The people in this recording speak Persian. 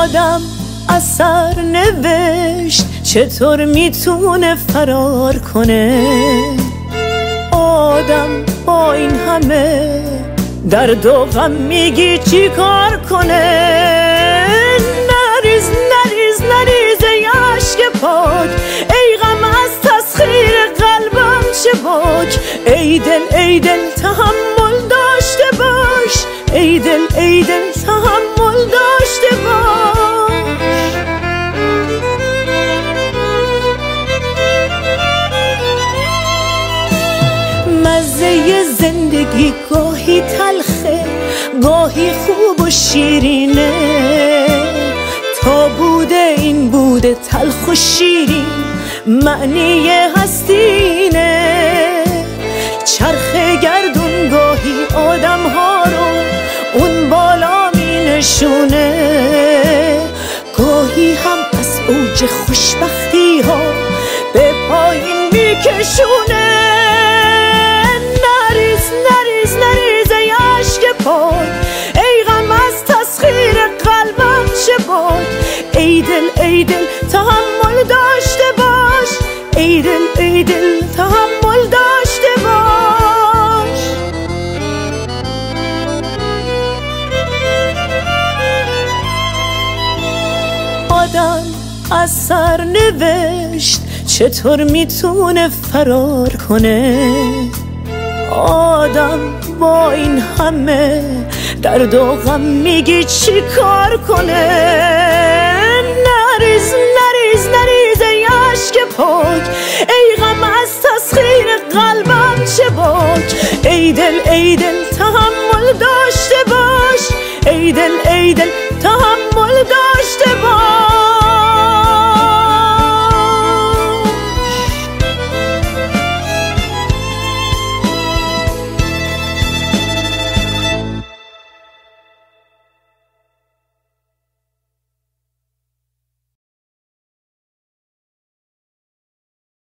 آدم اثر نوشت چطور میتونه فرار کنه؟ آدم با این همه درد و غم میگی چی کار کنه؟ نریز نریز نریز ای عشق پاک، ای غم از تسخیر قلبم چه باک. ای دل تحمل داشته باش، ای دل تحمل داشته باش. مزه زندگی گاهی تلخه گاهی خوب و شیرینه، تا بوده این بوده تلخ و شیرین معنی هستینه. چرخ گردون گاهی آدم ها رو اون بالا می نشونه، گاهی هم از اوج خوشبختی ها به پایین می کشونه. نریز نریز نریز ای عشق پاک، ای غم از تسخیر قلبم چه باک. ای دل تحمل داشته باش، ای دل تحمل داشته باش. آدم اثر نوشت چطور میتونه فرار کنه؟ آدم با این همه درد و غم میگی چی کار کنه؟ نریز نریز نریز ای عشق پاک، ای غم از تسخیر قلبم چه باک. ای دل تحمل داشته باش، ای دل تحمل